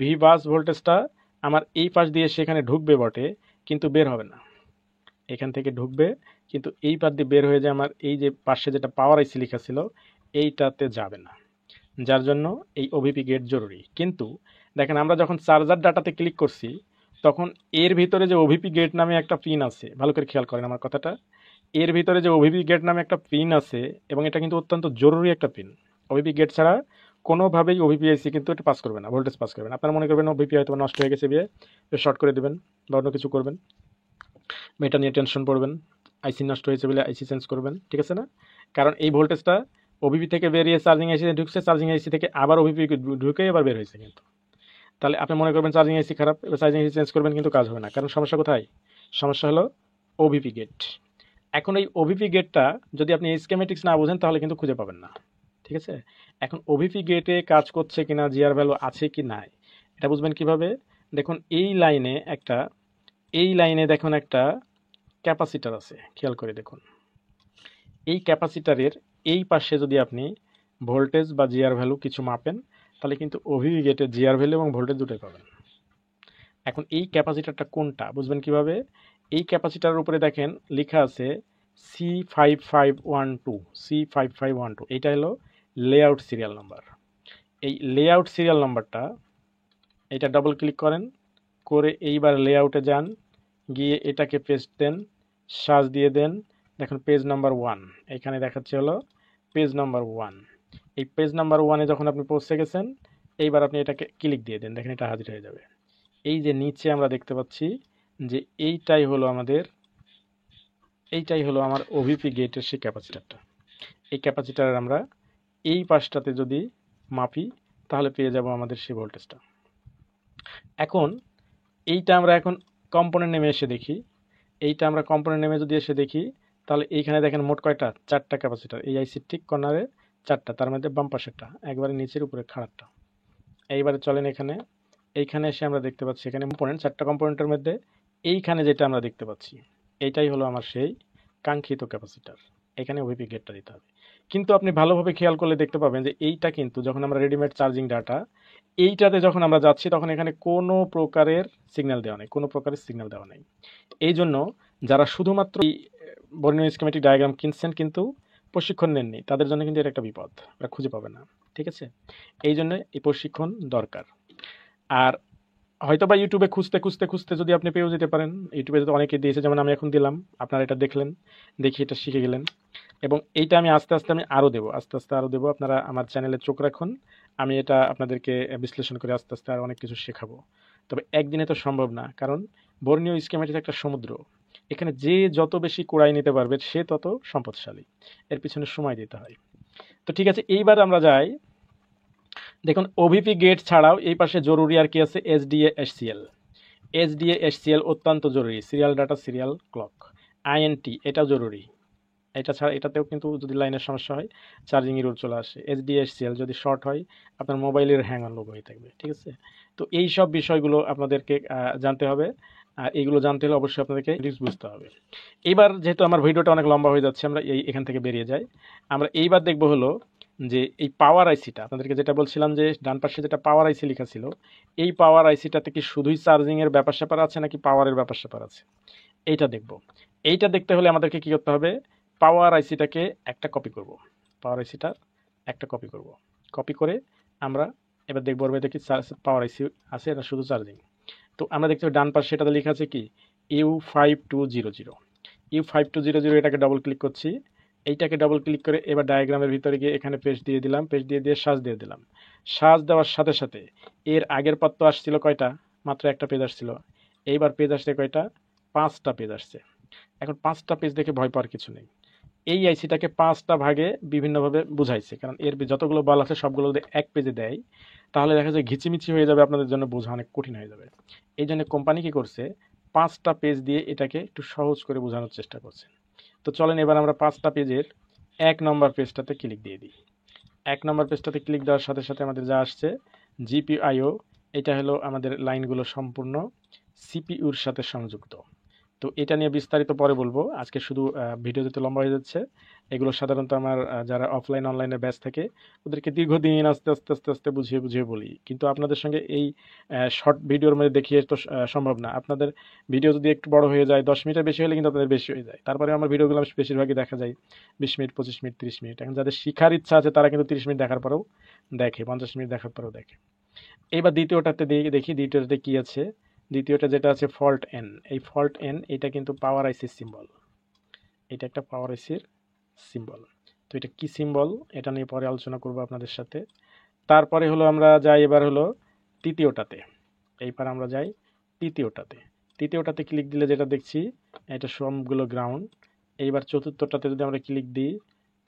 ভিবাস ভোল্টেজটা আমার এই পাশ দিয়ে সেখানে ঢুকবে বটে কিন্তু বের হবে না। এখান থেকে ঢুকবে কিন্তু এই পাশ দিয়ে বের হয়ে যায় আমার এই যে পাশে যেটা পাওয়ার আইসি লেখা ছিল এইটাতে যাবে না, যার জন্য এই ওভিপি গেট জরুরি। কিন্তু দেখেন আমরা যখন চার্জার ডাটাতে ক্লিক করছি তখন এর ভিতরে যে ওভিপি গেট নামে একটা পিন আছে, ভালো করে খেয়াল করেন আমার কথাটা, এর ভিতরে যে ওভিপি গেট নামে একটা পিন আছে এবং এটা কিন্তু অত্যন্ত জরুরি একটা পিন। ওভিপি গেট ছাড়া কোনোভাবেই ওভিপি আইসি কিন্তু এটা পাস করবে না, ভোল্টেজ পাস করবে না। আপনারা মনে করবেন ওভিপি হয়তো নষ্ট হয়ে গেছে, বিয়ে শর্ট করে দেবেন বা অন্য কিছু করবেন, এটা নিয়ে টেনশন পড়বেন, আইসি নষ্ট হয়েছে বলে আইসি চেঞ্জ করবেন, ঠিক আছে না? কারণ এই ভোল্টেজটা ওভিপি থেকে বেরিয়ে চার্জিং আইসি ঢুকছে, চার্জিং আইসি থেকে আবার ওভিপি ঢুকে আবার বের হয়েছে কিন্তু। তাহলে আপনি মনে করবেন চার্জিং আইসি খারাপ, এবার চার্জিং আইসি চেঞ্জ করবেন, কিন্তু কাজ হবে না। কারণ সমস্যা কোথায়? সমস্যা হলো ওভিপি গেট। এখন এই ওভিপি গেটটা যদি আপনি স্কেমেটিক্স না বুঝেন তাহলে কিন্তু খুঁজে পাবেন না, ঠিক আছে? এখন ওভিপি গেটে কাজ করছে কিনা, জিআর ভ্যালু আছে কি নাই, এটা বুঝবেন কিভাবে? দেখুন এই লাইনে দেখুন একটা ক্যাপাসিটার আছে, খেয়াল করে দেখুন। এই ক্যাপাসিটারের এই পাশে যদি আপনি ভোল্টেজ বা জিআর ভ্যালু কিছু মাপেন, তাহলে কিন্তু ওভিপি গেটে জিআর ভ্যালু এবং ভোল্টেজ দুটোই পাবেন। এখন এই ক্যাপাসিটারটা কোনটা বুঝবেন কিভাবে? এই ক্যাপাসিটারের উপরে দেখেন লেখা আছে C5512, এইটা হলো লেআউট সিরিয়াল নাম্বার। এই লেআউট সিরিয়াল নাম্বারটা, এটা ডবল ক্লিক করেন, করে এইবার লেআউটে যান, গিয়ে এটাকে পেস্ট দেন, সার্চ দিয়ে দেন, দেখুন পেজ নাম্বার 1 এখানে দেখাচ্ছে হলো পেজ নাম্বার 1। এই পেজ নাম্বার 1-এ যখন আপনি পৌঁছে গেছেন, এইবার আপনি এটাকে ক্লিক দিয়ে দেন, দেখেন এটা হাজির হয়ে যাবে। এই যে নিচে আমরা দেখতে পাচ্ছি যে এইটাই হলো আমার ওভিপি গেটের সেই ক্যাপাসিটারটা। এই ক্যাপাসিটারের আমরা এই পাশটাতে যদি মাপি তাহলে পেয়ে যাব আমাদের সেই ভোল্টেজটা। এখন এইটা আমরা এখন কম্পোনেন্ট নেমে এসে দেখি, যদি এসে দেখি তাহলে এইখানে দেখেন মোট কয়টা? 4টা ক্যাপাসিটার। এই আইসির ঠিক কর্নারে 4টা, তার মধ্যে বাম পাশেরটা একবারে নিচের উপরে খাড়াটা। এইবারে চলেন এইখানে এসে আমরা দেখতে পাচ্ছি এখানে কম্পোনেন্ট, 4টা কম্পোনেন্টের মধ্যে এইখানে যেটা আমরা দেখতে পাচ্ছি এইটাই হলো আমার সেই কাঙ্ক্ষিত ক্যাপাসিটার। এখানে ওভিপি গেটটা দিতে হবে। কিন্তু আপনি ভালোভাবে খেয়াল করলে দেখতে পাবেন যে এইটা কিন্তু যখন আমরা রেডিমেড চার্জিং ডাটা এইটাতে যখন আমরা যাচ্ছি তখন এখানে কোনো প্রকারের সিগন্যাল দেওয়া নেই। এই জন্য যারা শুধুমাত্র এই বর্ণীয় স্কিমেটিক ডায়াগ্রাম কিনছেন কিন্তু প্রশিক্ষণ নেননি, তাদের জন্য কিন্তু এটা একটা বিপদ, ওরা খুঁজে পাবে না, ঠিক আছে? এই জন্য এই প্রশিক্ষণ দরকার। আর হয়তো বা ইউটিউবে খুঁজতে যদি আপনি পেয়েও যেতে পারেন, ইউটিউবে তো অনেকে দিয়েছে, যেমন আমি এখন দিলাম, আপনারা এটা দেখলেন, দেখি এটা শিখে গেলেন। এবং এইটা আমি আস্তে আস্তে আরও দেবো, আপনারা আমার চ্যানেলে চোখ রাখুন, আমি এটা আপনাদেরকে বিশ্লেষণ করে আস্তে আস্তে আরও অনেক কিছু শেখাবো। তবে একদিনে তো সম্ভব না, কারণ বর্ণীয় স্কিমেটিক একটা সমুদ্র, এখানে যে যত বেশি কুড়াই নিতে পারবে সে তত সম্পদশালী, এর পিছনে সময় দিতে হয়। তো ঠিক আছে, এইবার আমরা যাই। দেখুন ওভিপি গেট ছাড়াও এই পাশে জরুরি আর কি আছে? এসডিএ-এইচসিএল অত্যন্ত জরুরি, serial data serial clock. Int এটাও জরুরি, এটা ছাড়া এটাতেও কিন্তু যদি লাইনের সমস্যা হয় চার্জিং এরর চলে আসে। এসডিএইচসিএল যদি শর্ট হয় আপনার মোবাইলের হ্যাং অন লোক হয়ে থাকবে, ঠিক আছে? তো এই সব বিষয়গুলো আপনাদেরকে জানতে হবে, আর এইগুলো জানতে হলে অবশ্যই আপনাদেরকে রিস্ক বুঝতে হবে। এইবার যেহেতু আমার ভিডিওটা অনেক লম্বা হয়ে যাচ্ছে, আমরা এখান থেকে বেরিয়ে যাই। আমরা এইবার দেখব হলো যে এই পাওয়ার আইসিটা, আপনাদেরকে যেটা বলছিলাম যে ডান পাশে যেটা পাওয়ার আইসি লেখা ছিল, এই পাওয়ার আইসিটাতে কি শুধুই চার্জিংয়ের ব্যাপার স্যাপার আছে নাকি পাওয়ারের ব্যাপার স্যাপার আছে, এইটা দেখব। এইটা দেখতে হলে আমাদেরকে কি করতে হবে? পাওয়ার আইসিটাকে একটা কপি করব, কপি করে আমরা এবার দেখবো দেখি পাওয়ার আইসি আছে এটা শুধু চার্জিং। তো আমরা দেখতে পাই ডান পাশে এটাতে লেখা আছে কি U5200, এটাকে ডবল ক্লিক করছি। এইটাকে ডবল ক্লিক করে এবার ডায়াগ্রামের ভিতরে গিয়ে এখানে পেস্ট দিয়ে দিলাম, সার্চ দিয়ে দিলাম। সার্চ দেওয়ার সাথে সাথে এর আগের পর তো আসছিল কয়টা? মাত্র একটা পেজ আসছিল। এইবার পেজ আসছে কয়টা? 5টা পেজ আসছে। এখন 5টা পেজ দেখে ভয় পাওয়ার কিছু নেই। এই আইসিটাকে 5টা ভাগে বিভিন্নভাবে বুঝাইছে, কারণ এর যতগুলো বল আছে সবগুলো যদি এক পেজে দেয় তাহলে দেখা যায় ঘিচিমিচি হয়ে যাবে, আপনাদের জন্য বোঝা অনেক কঠিন হয়ে যাবে। এই জন্য কোম্পানি কি করছে? 5টা পেজ দিয়ে এটাকে একটু সহজ করে বোঝানোর চেষ্টা করছে। তো চলেন এবার আমরা 5টা পেজের 1 নম্বর পেজটাতে ক্লিক দিয়ে দিই। 1 নম্বর পেজটাতে ক্লিক দেওয়ার সাথে সাথে আমাদের যা আসছে জিপিআইও, এটা হলো আমাদের লাইনগুলো সম্পূর্ণ সিপিইউর সাথে সংযুক্ত। তো এটা নিয়ে বিস্তারিত পরে বলবো, আজকে শুধু ভিডিও যেতে লম্বা হয়ে যাচ্ছে। এগুলো সাধারণত আমার যারা অফলাইন অনলাইনে ব্যাচ থাকে ওদেরকে দীর্ঘদিন আস্তে বুঝিয়ে বলি, কিন্তু আপনাদের সঙ্গে এই শর্ট ভিডিওর মধ্যে দেখিয়ে তো সম্ভব না। আপনাদের ভিডিও যদি একটু বড় হয়ে যায়, 10 মিনিটের বেশি হলে কিন্তু আপনাদের বেশি হয়ে যায়। তারপরে আমার ভিডিওগুলো বেশিরভাগই দেখা যায় 20 মিনিট, 25 মিনিট, 30 মিনিট। এখন যাদের শিখার ইচ্ছা আছে তারা কিন্তু 30 মিনিট দেখার পরেও দেখে, 50 মিনিট দেখার পরেও দেখে। এইবার দ্বিতীয়টাতে দেখি দ্বিতীয়টাতে কি আছে। দ্বিতীয়টা যেটা আছে ফল্ট এন, এই ফল্ট এন এটা কিন্তু পাওয়ার আইসির সিম্বল, এটা একটা পাওয়ার আইসির সিম্বল। তো এটা কি সিম্বল এটা নিয়ে পরে আলোচনা করব আপনাদের সাথে। তারপরে হলো আমরা যাই এবার হলো তৃতীয়টাতে, এইবার আমরা যাই তৃতীয়টাতে ক্লিক দিলে যেটা দেখছি এটা সবগুলো গ্রাউন্ড। এইবার চতুর্থটাতে যদি আমরা ক্লিক দিই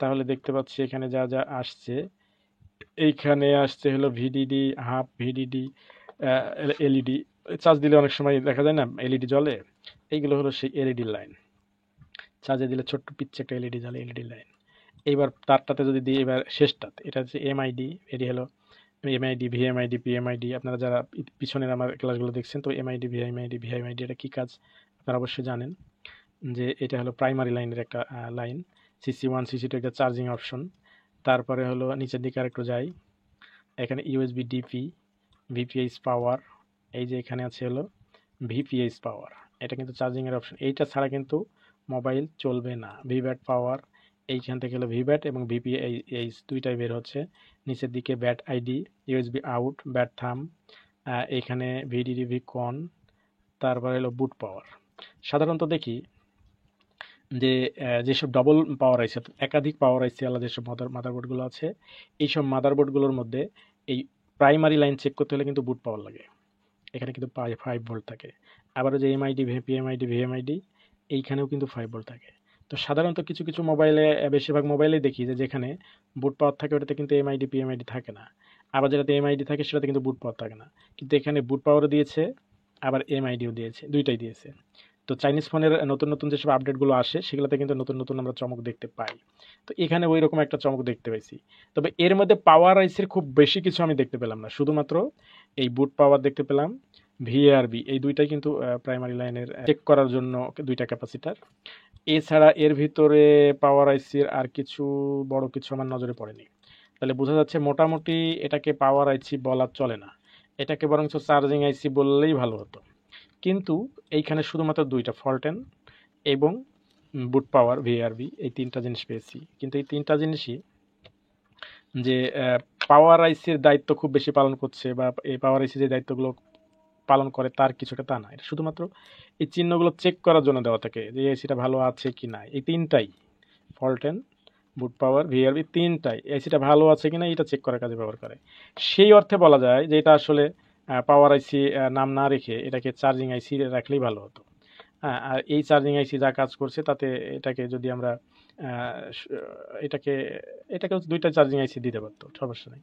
তাহলে দেখতে পাচ্ছি এখানে যা যা আসছে, এইখানে আসছে হলো VDD, half VDD, LED charge দিলে অনেক সময় দেখা যায় না এলইডি জ্বলে, এইগুলো হলো সেই এলইডি লাইন। চার্জে দিলে ছোট্ট পিচ্ছে একটা এলইডি জ্বলে, এলইডি লাইন। এইবার তারটাতে যদি দিই, এবার শেষটাতে এটা হচ্ছে এমআইডি, এটি হলো এমআইডি, ভিএমআইডি, পিএমআইডি। আপনারা যারা পিছনের আমার ক্লাসগুলো দেখছেন, তো এমআইডি, ভিএমআইডি এটা কী কাজ আপনারা অবশ্যই জানেন, যে এটা হলো প্রাইমারি লাইনের একটা লাইন। সিসি1 সিসি2 একটা চার্জিং অপশন। তারপরে হলো নিচের দিকে আরেকটু যাই, এখানে ইউএসবি ডিপি, ভিপিএইচ পাওয়ার, এই যে এখানে আছে হলো ভিপিএইচ পাওয়ার, এটা কিন্তু চার্জিংয়ের অপশন। এইটা ছাড়া কিন্তু মোবাইল চলবে না। ভিব্যাট পাওয়ার, এইখান থেকে হলো ভিব্যাট এবং ভিপিএইচ দুইটাই বের হচ্ছে। নিচের দিকে bat ID, USB out, bat থাম, এখানে ভিডিডিভি কন, তারপরে হলো বুট পাওয়ার। সাধারণত দেখি যে যেসব ডবল পাওয়ার আইসি, একাধিক পাওয়ার আইসি আলাদা যেসব মাদারবোর্ডগুলো আছে, এইসব মাদারবোর্ডগুলোর মধ্যে এই প্রাইমারি লাইন চেক করতে হলে কিন্তু বুট পাওয়ার লাগে। এখানে কিন্তু 5 ভোল্ট থাকে। আবারও যে এমআইডি, পিএমআইডি, ভিএমআইডি, এইখানেও কিন্তু 5 ভোল্ট থাকে। তো সাধারণত কিছু কিছু মোবাইলে, বেশিরভাগ মোবাইলেই দেখি যে যেখানে বুট পাওয়ার থাকে ওটাতে কিন্তু এমআইডি, পিএমআইডি থাকে না। আবার যেটাতে এমআইডি থাকে সেটাতে কিন্তু বুট পাওয়ার থাকে না। কিন্তু এখানে বুট পাওয়ারও দিয়েছে, আবার এমআইডিও দিয়েছে, দুইটাই দিয়েছে। তো চাইনিজ ফোনের নতুন নতুন যেসব আপডেটগুলো আসে সেগুলোতে কিন্তু নতুন নতুন আমরা চমক দেখতে পাই। তো এখানে ওই রকম একটা চমক দেখতে পাইছি। তবে এর মধ্যে পাওয়ার আইসির খুব বেশি কিছু আমি দেখতে পেলাম না, শুধুমাত্র এই বুট পাওয়ার দেখতে পেলাম, ভিএআরবি, এই দুইটাই কিন্তু প্রাইমারি লাইনের চেক করার জন্য দুইটা ক্যাপাসিটার। এছাড়া এর ভিতরে পাওয়ার আইসির আর কিছু বড় কিছু আমার নজরে পড়েনি। তাহলে বোঝা যাচ্ছে মোটামুটি এটাকে পাওয়ার আইসি বলা চলে না, এটাকে বরঞ্চ চার্জিং আইসি বললেই ভালো হতো। কিন্তু এইখানে শুধুমাত্র দুইটা, ফল্টেন এবং বুট পাওয়ার, ভিআরবি, এই তিনটা জিনিস পেয়েছি। কিন্তু এই তিনটা জিনিসই যে পাওয়ার আইসির দায়িত্ব খুব বেশি পালন করছে, বা এই পাওয়ার আইসি যে দায়িত্বগুলো পালন করে তার কিছুটা তা না, এটা শুধুমাত্র এই চিহ্নগুলো চেক করার জন্য দেওয়া থাকে যে এসিটা ভালো আছে কি না। এই তিনটাই, ফল্টেন, বুট পাওয়ার, ভিআরবি, তিনটাই এসিটা ভালো আছে কিনা এটা চেক করার কাজে ব্যবহার করে। সেই অর্থে বলা যায় যে এটা আসলে পাওয়ার আইসি নাম না রেখে এটাকে চার্জিং আইসি রাখলেই ভালো হতো। হ্যাঁ, আর এই চার্জিং আইসি যা কাজ করছে তাতে এটাকে যদি আমরা এটাকে এটাকে দুইটা চার্জিং আইসি দিতে পারতো, সমস্যা নেই।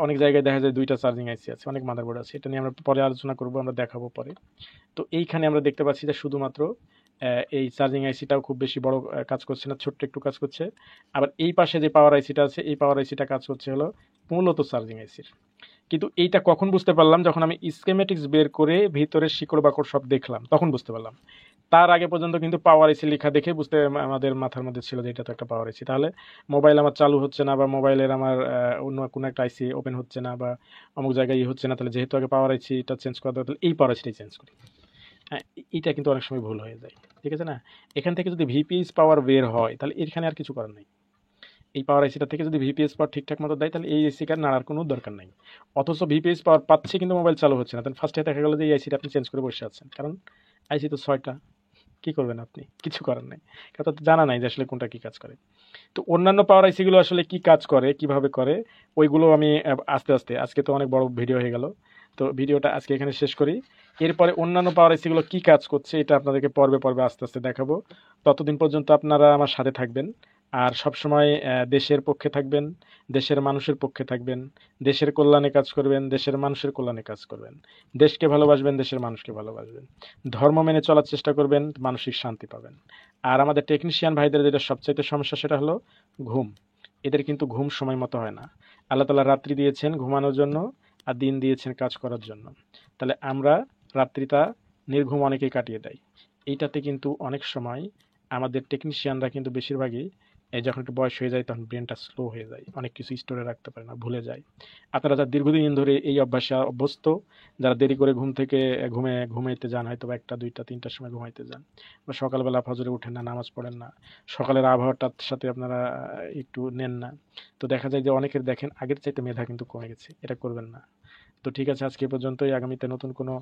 অনেক জায়গায় দেখা যায় দুইটা চার্জিং আইসি আছে, অনেক মাদারবোর্ড আছে, এটা নিয়ে আমরা পরে আলোচনা করব, আমরা দেখাবো পরে। তো এইখানে আমরা দেখতে পাচ্ছি যে শুধুমাত্র এই চার্জিং আইসিটাও খুব বেশি বড় কাজ করছে না, ছোট্ট একটু কাজ করছে। আবার এই পাশে যে পাওয়ার আইসিটা আছে, এই পাওয়ার আইসিটা কাজ করছে হলো মূলত চার্জিং আইসির। কিন্তু এইটা কখন বুঝতে পারলাম, যখন আমি স্কেমেটিক্স বের করে ভিতরে শিকড় বাকড় সব দেখলাম, তখন বুঝতে পারলাম। তার আগে পর্যন্ত কিন্তু পাওয়ার আইসি লেখা দেখে বুঝতে আমাদের মাথার মধ্যে ছিল যে এটা তো একটা পাওয়ার আইসি। তাহলে মোবাইল আমার চালু হচ্ছে না, বা মোবাইলের আমার অন্য কোনো একটা আইসি ওপেন হচ্ছে না, বা অমুক জায়গায় হচ্ছে না, তাহলে যেহেতু আগে পাওয়ার আইসিটা চেঞ্জ করা দরকার, তাহলে এই পাওয়ার আইসিটাই চেঞ্জ করি। হ্যাঁ, এইটা কিন্তু অনেক সময় ভুল হয়ে যায়, ঠিক আছে না। এখান থেকে যদি ভিপিএস পাওয়ার বের হয় তাহলে এখানে আর কিছু করার নেই। এই পাওয়ার আইসিটা থেকে যদি ভিপিএস পাওয়ার ঠিকঠাক মতো দেয় তাহলে এই এসিটার নাড়ার কোনো দরকার নাই। অথচ ভিপিএস পাওয়ার পাচ্ছে কিন্তু মোবাইল চালু হচ্ছে না, তাহলে ফার্স্টে দেখা গেল যে এই আইসিটা আপনি চেঞ্জ করে বসে আছেন, কারণ আইসি তো 6টা, কি করবেন আপনি, কিছু করার নাই, কারণ তো জানা নাই যে আসলে কোনটা কি কাজ করে। তো অন্যান্য পাওয়ার আইসিগুলো আসলে কি কাজ করে, কিভাবে করে, ওইগুলো আমি আস্তে আস্তে, আজকে তো অনেক বড় ভিডিও হয়ে গেল, তো ভিডিওটা আজকে এখানে শেষ করি। এরপরে অন্যান্য পাওয়ার আইসিগুলো কি কাজ করছে এটা আপনাদেরকে পর্বে পর্বে আস্তে আস্তে দেখাবো। ততদিন পর্যন্ত আপনারা আমার সাথে থাকবেন, আর সবসময় দেশের পক্ষে থাকবেন, দেশের মানুষের পক্ষে থাকবেন, দেশের কল্যাণে কাজ করবেন, দেশের মানুষের কল্যাণে কাজ করবেন, দেশকে ভালোবাসবেন, দেশের মানুষকে ভালোবাসবেন, ধর্ম মেনে চলার চেষ্টা করবেন, মানসিক শান্তি পাবেন। আর আমাদের টেকনিশিয়ান ভাইদের যেটা সবচাইতে সমস্যা সেটা হলো ঘুম। এদের কিন্তু ঘুম সময় মতো হয় না। আল্লাহ তাআলা রাত্রি দিয়েছেন ঘুমানোর জন্য, আর দিন দিয়েছেন কাজ করার জন্য। তাহলে আমরা রাত্রিটা নির্ঘুম অনেকেই কাটিয়ে দেয়। এইটাতে কিন্তু অনেক সময় আমাদের টেকনিশিয়ানরা কিন্তু বেশিরভাগই যখন একটু বয়স হয়ে যায় তখন ব্রেনটা স্লো হয়ে যায়, অনেক কিছু স্টোরে রাখতে পারে না, ভুলে যায়। আপনারা যারা দীর্ঘদিন ধরে এই অভ্যাসে অভ্যস্ত, যারা দেরি করে ঘুম থেকে ঘুমাইতে যান, হয়তো 1টা 2টা 3টার সময় ঘুমাইতে যান, বা সকালবেলা ফজরে উঠেন না, নামাজ পড়েন না, সকালের আবহাওয়াটার সাথে আপনারা একটু নেন না, তো দেখা যায় যে অনেকের দেখেন আগের চাইতে মেধা কিন্তু কমে গেছে। এটা করবেন না। তো ঠিক আছে, আজকে পর্যন্তই। আগামীতে নতুন কোনো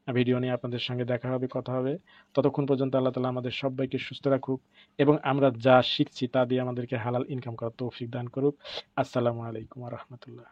ভিডিও নিয়ে আপনাদের সঙ্গে দেখা হবে, কথা হবে। ততক্ষণ পর্যন্ত আল্লাহ তাআলা আমাদের সবাইকে সুস্থ রাখুক, এবং আমরা যা শিখছি তা দিয়ে আমাদেরকে হালাল ইনকাম করার তৌফিক দান করুক। আসসালামু আলাইকুম ওয়া রাহমাতুল্লাহ।